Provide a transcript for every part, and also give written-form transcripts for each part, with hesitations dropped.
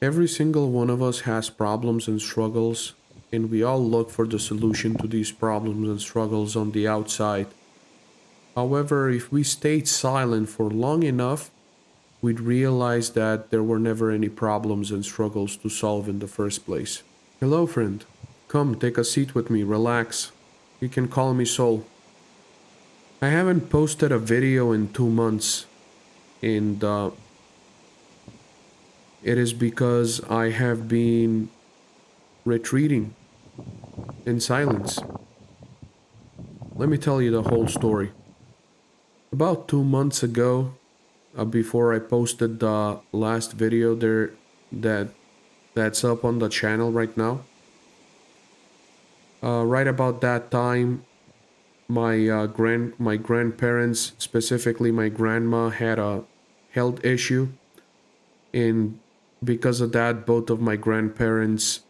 Every single one of us has problems and struggles, and we all look for the solution to these problems and struggles on the outside. However, if we stayed silent for long enough, we'd realize that there were never any problems and struggles to solve in the first place. Hello, friend. Come, take a seat with me, relax. You can call me Soul. I haven't posted a video in 2 months, and it is because I have been retreating in silence. Let me tell you the whole story. About 2 months ago, before I posted the last video that that's up on the channel right now, right about that time, my grandparents, specifically my grandma, had a health issue, and because of that, both of my grandparents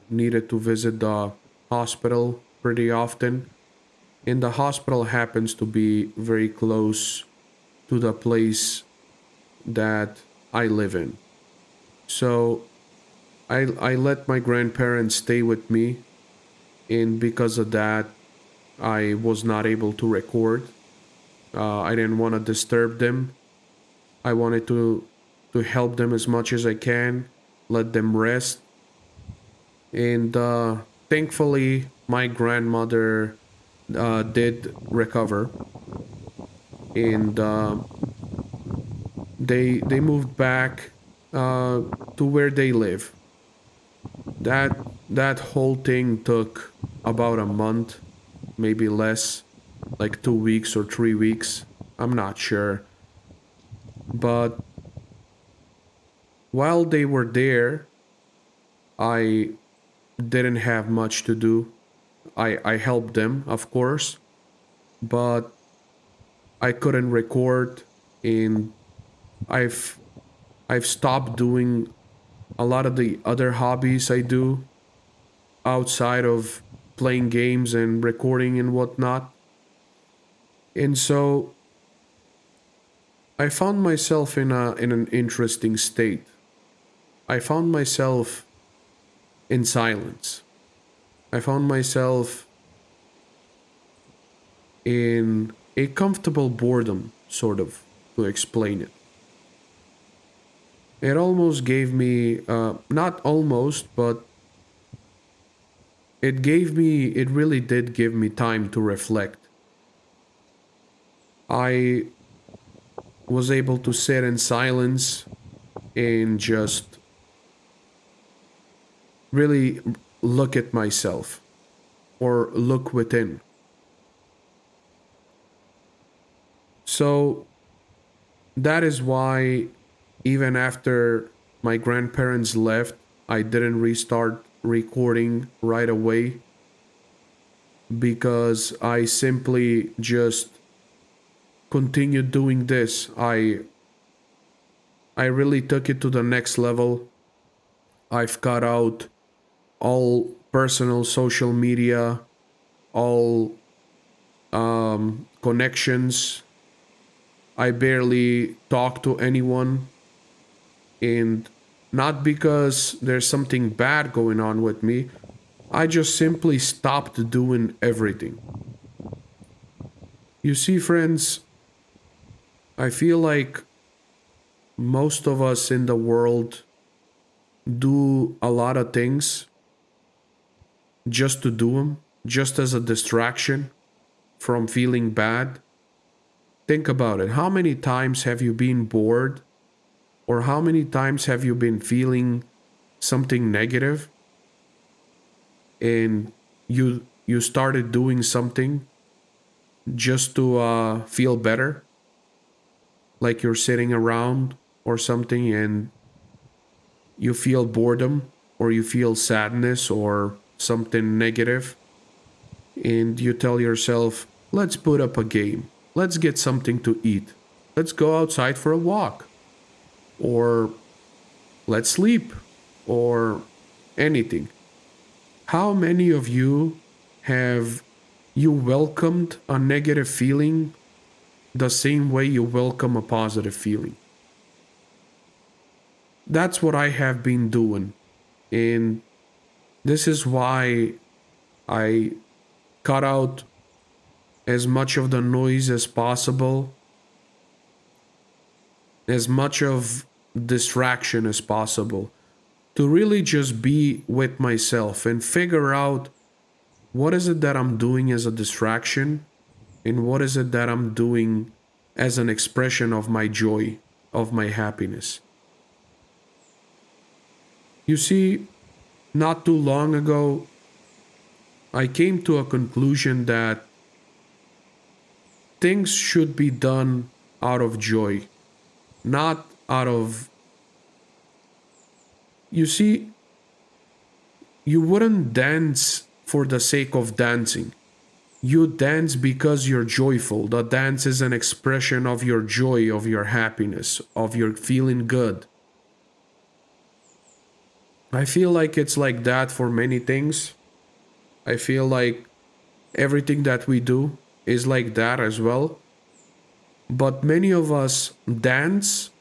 needed to visit the hospital pretty often. And the hospital happens to be very close to the place that I live in. So I let my grandparents stay with me, and because of that, I was not able to record. I didn't want to disturb them. I wanted to help them as much as I can, let them rest, and thankfully, my grandmother did recover, and they moved back to where they live. That whole thing took about a month, maybe less, like 2 weeks or 3 weeks. I'm not sure. But while they were there, I didn't have much to do. I helped them, of course, but I couldn't record, and I've I've stopped doing a lot of the other hobbies I do outside of playing games and recording and whatnot. And so I found myself in an interesting state. I found myself in silence. I found myself in a comfortable boredom, sort of, to explain it. It almost gave me, not almost, but it really did give me time to reflect. I was able to sit in silence and just really look at myself or look within. So that is why, even after my grandparents left, I didn't restart recording right away, because I simply just continued doing this. I really took it to the next level. I've cut out all personal social media, all connections. I barely talk to anyone, and not because there's something bad going on with me. I just simply stopped doing everything. You see, friends, I feel like most of us in the world do a lot of things just to do them, just as a distraction from feeling bad. Think about it. How many times have you been bored, or how many times have you been feeling something negative, and you started doing something just to feel better, like you're sitting around or something, and you feel boredom or you feel sadness or something negative, and you tell yourself, let's put up a game, let's get something to eat, let's go outside for a walk, or let's sleep, or anything. How many of you have you welcomed a negative feeling the same way you welcome a positive feeling? That's what I have been doing. And this is why I cut out as much of the noise as possible, as much of distraction as possible, to really just be with myself and figure out what is it that I'm doing as a distraction and what is it that I'm doing as an expression of my joy, of my happiness. You see, not too long ago, I came to a conclusion that things should be done out of joy, not out of. You see, you wouldn't dance for the sake of dancing. You dance because you're joyful. The dance is an expression of your joy, of your happiness, of your feeling good. I feel like it's like that for many things. I feel like everything that we do is like that as well. But many of us dance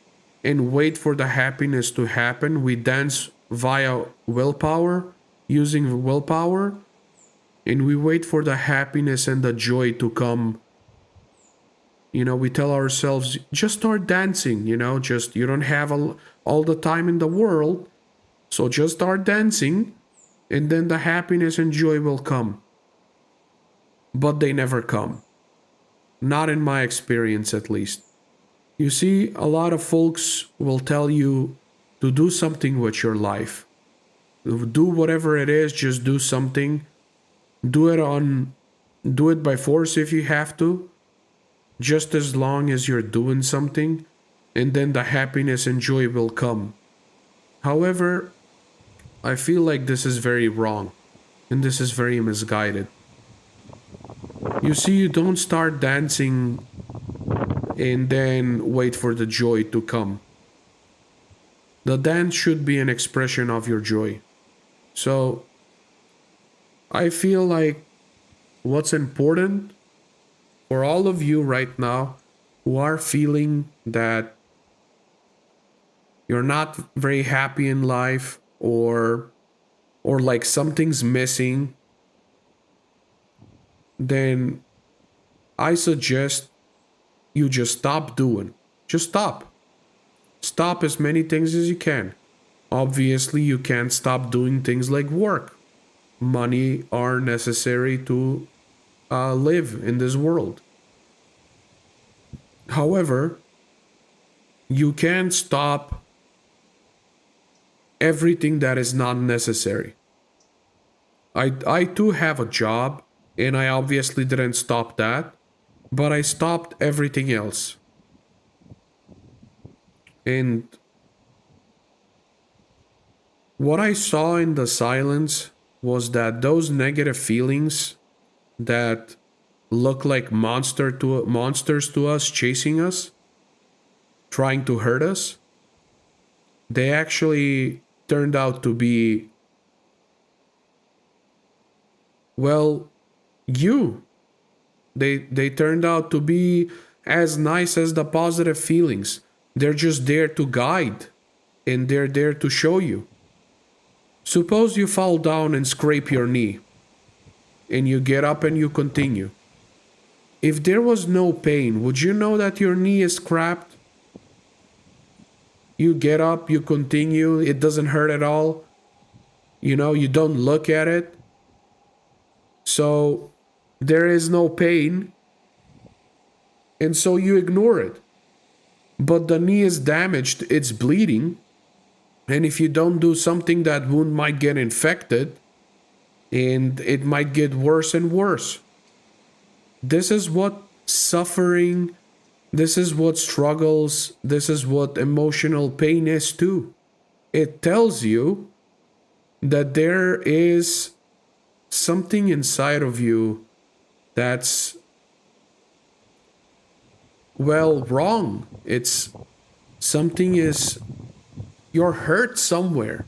and wait for the happiness to happen. We dance via willpower, using willpower, and we wait for the happiness and the joy to come. We tell ourselves, just start dancing, just you don't have all the time in the world, so just start dancing, and then the happiness and joy will come. But they never come. Not in my experience, at least. You see, a lot of folks will tell you to do something with your life. Do whatever it is, just do something. Do it by force if you have to, just as long as you're doing something, and then the happiness and joy will come. However, I feel like this is very wrong, and this is very misguided. You see, you don't start dancing and then wait for the joy to come. The dance should be an expression of your joy. So, I feel like what's important for all of you right now who are feeling that you're not very happy in life, or like something's missing, then I suggest you just stop doing. Just stop. Stop as many things as you can. Obviously, you can't stop doing things like work. Money are necessary to live in this world. However, you can't stop everything that is not necessary. I too have a job, and I obviously didn't stop that, but I stopped everything else. And what I saw in the silence was that those negative feelings that look like monsters to us, chasing us, trying to hurt us, they actually turned out to be, well, you. They turned out to be as nice as the positive feelings. They're just there to guide, and they're there to show you. Suppose you fall down and scrape your knee, and you get up and you continue. If there was no pain, would you know that your knee is scrapped? You get up, you continue, it doesn't hurt at all. You don't look at it. So there is no pain, and so you ignore it. But the knee is damaged, it's bleeding, and if you don't do something, that wound might get infected, and it might get worse and worse. This is what suffering, this is what struggles, this is what emotional pain is too. It tells you that there is something inside of you that's, well, wrong. It's something is, you're hurt somewhere,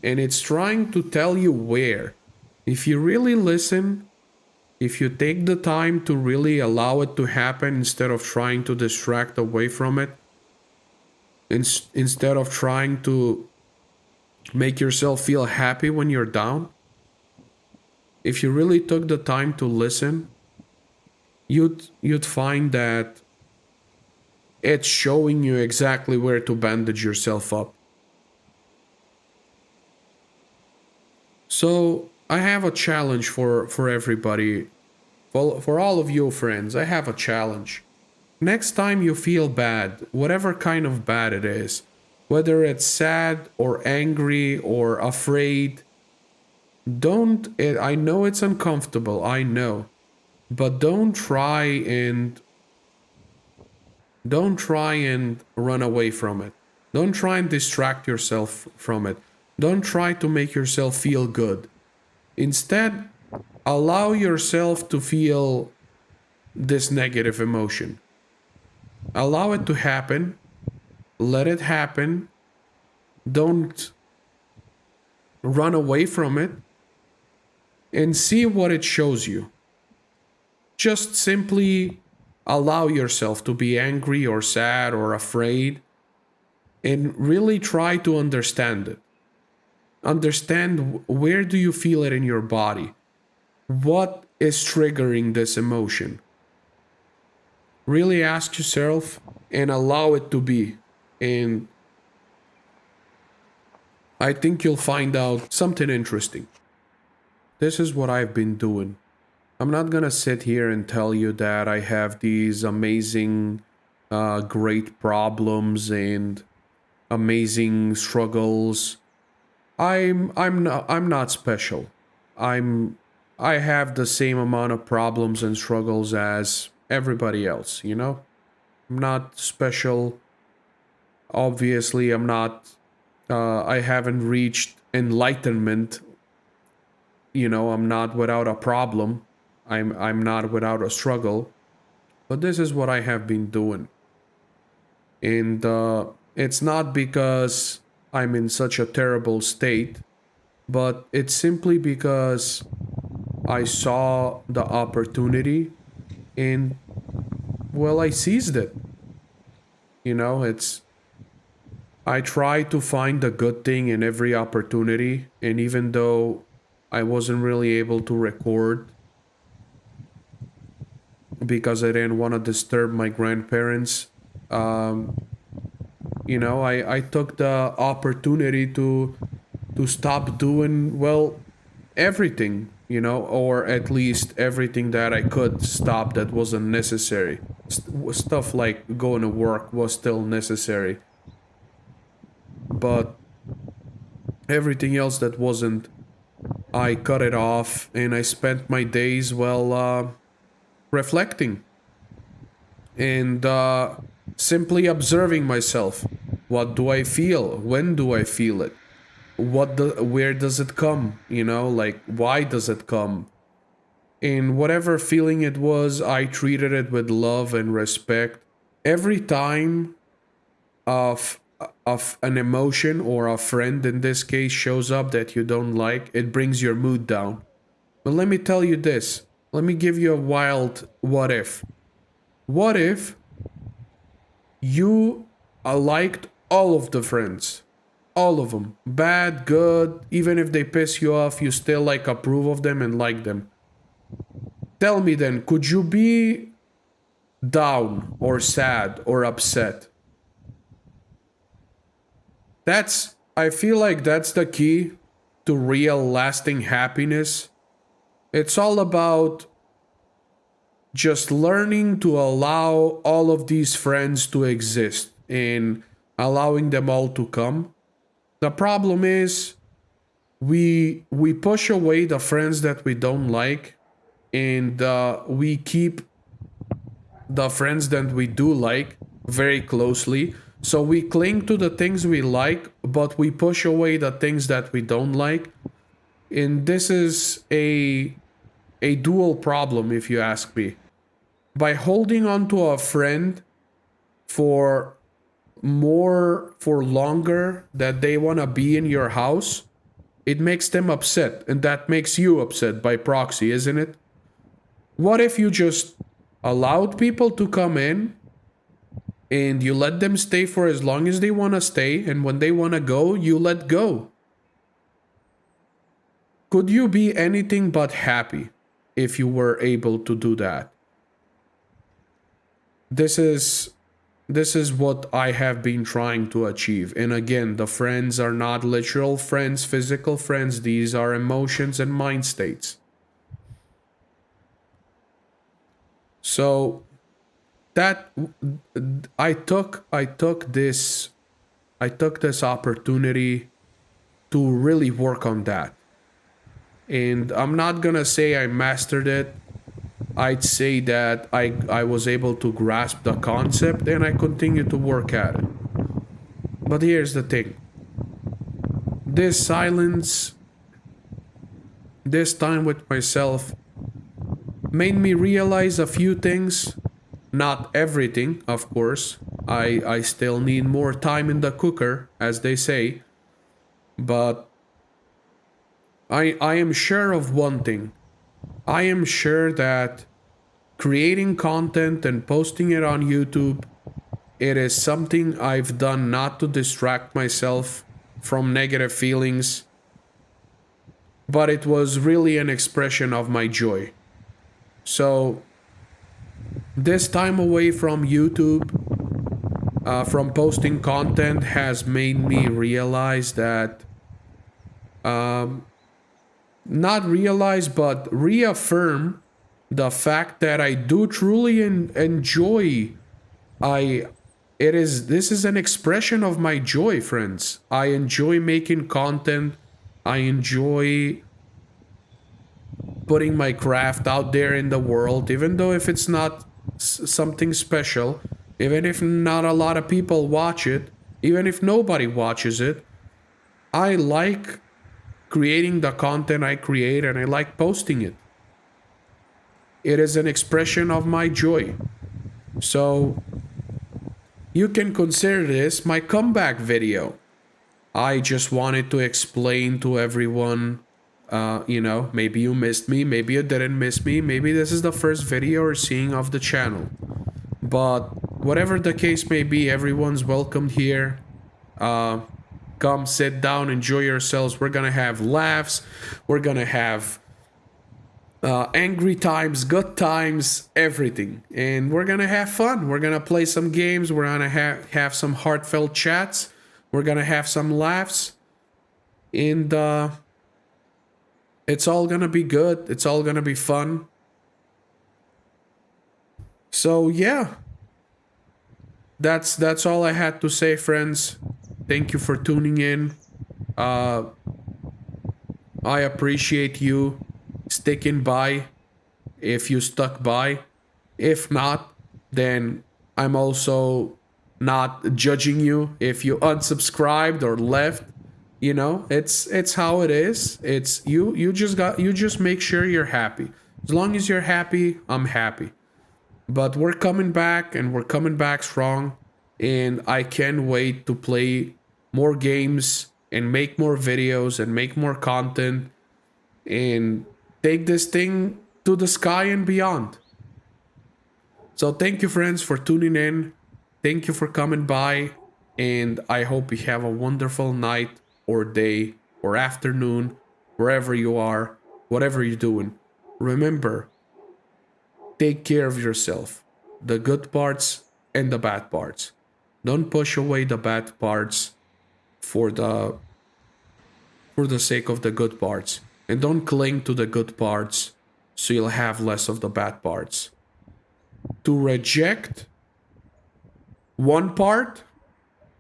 and it's trying to tell you where. If you really listen, if you take the time to really allow it to happen instead of trying to distract away from it, instead of trying to make yourself feel happy when you're down, if you really took the time to listen, you'd find that it's showing you exactly where to bandage yourself up. So I have a challenge for everybody, for all of you friends. I have a challenge. Next time you feel bad, whatever kind of bad it is, whether it's sad or angry or afraid, I know it's uncomfortable, I know, but don't try and run away from it. Don't try and distract yourself from it. Don't try to make yourself feel good. Instead, allow yourself to feel this negative emotion. Allow it to happen. Let it happen. Don't run away from it. And see what it shows you. Just simply allow yourself to be angry or sad or afraid and really try to understand it. Understand where do you feel it in your body? What is triggering this emotion? Really ask yourself and allow it to be. And I think you'll find out something interesting. This is what I've been doing. I'm not gonna sit here and tell you that I have these amazing, great problems and amazing struggles. I'm not special. I have the same amount of problems and struggles as everybody else, you know? I'm not special. Obviously, I'm not I haven't reached enlightenment. You know, I'm not without a problem. I'm not without a struggle. But this is what I have been doing. And it's not because I'm in such a terrible state, but it's simply because I saw the opportunity and, well, I seized it. You know, I try to find the good thing in every opportunity, and even though I wasn't really able to record because I didn't want to disturb my grandparents, you know, I took the opportunity to stop doing, well, everything, you know, or at least everything that I could stop that wasn't necessary. Stuff like going to work was still necessary, but everything else that wasn't, I cut it off, and I spent my days, well, reflecting and simply observing myself. What do I feel? When do I feel it? Where does it come? You know, like, why does it come? And whatever feeling it was, I treated it with love and respect. Every time of an emotion or a friend in this case shows up that you don't like, it brings your mood down. But let me tell you this. Let me give you a wild what if. What if you liked all of the friends? All of them. Bad, good, even if they piss you off, you still like approve of them and like them. Tell me then, could you be down or sad or upset? I feel like that's the key to real lasting happiness. It's all about just learning to allow all of these friends to exist and allowing them all to come. The problem is we push away the friends that we don't like, and we keep the friends that we do like very closely. So we cling to the things we like, but we push away the things that we don't like. And this is a dual problem, if you ask me. By holding on to a friend for longer that they want to be in your house, it makes them upset, and that makes you upset by proxy, isn't it? What if you just allowed people to come in and you let them stay for as long as they want to stay, and when they want to go, you let go. Could you be anything but happy if you were able to do that? This is what I have been trying to achieve. And again, the friends are not literal friends, physical friends. These are emotions and mind states. So that I took this opportunity to really work on that. And I'm not gonna say I mastered it. I'd say that I was able to grasp the concept and I continue to work at it. But here's the thing. This silence, this time with myself, made me realize a few things. Not everything, of course. I still need more time in the cooker, as they say. But I am sure of one thing. I am sure that creating content and posting it on YouTube, it is something I've done not to distract myself from negative feelings, but it was really an expression of my joy. So, this time away from YouTube, from posting content, has made me realize that, not realize, but reaffirm the fact that I do truly enjoy. I this is an expression of my joy, friends. I enjoy making content. I enjoy putting my craft out there in the world, even though if it's not something special, even if not a lot of people watch it, even if nobody watches it, I like creating the content I create and I like posting it. It is an expression of my joy. So you can consider this my comeback video. I just wanted to explain to everyone, maybe you missed me, maybe you didn't miss me, maybe this is the first video you're seeing of the channel. But whatever the case may be, everyone's welcomed here. Come sit down, enjoy yourselves. We're gonna have laughs. We're gonna have angry times, good times, everything. And we're gonna have fun. We're gonna play some games. We're gonna have some heartfelt chats. We're gonna have some laughs. And it's all gonna be good. It's all gonna be fun. So yeah. That's all I had to say, friends. Thank you for tuning in. I appreciate you sticking by if you stuck by. If not, then I'm also not judging you if you unsubscribed or left. It's how it is. It's you just make sure you're happy. As long as you're happy, I'm happy. But we're coming back and we're coming back strong. And I can't wait to play more games and make more videos and make more content and take this thing to the sky and beyond. So thank you, friends, for tuning in. Thank you for coming by. And I hope you have a wonderful night or day or afternoon, wherever you are, whatever you're doing. Remember, take care of yourself, the good parts and the bad parts. Don't push away the bad parts for the sake of the good parts. And don't cling to the good parts so you'll have less of the bad parts. To reject one part,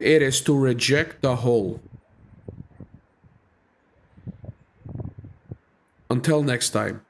it is to reject the whole. Until next time.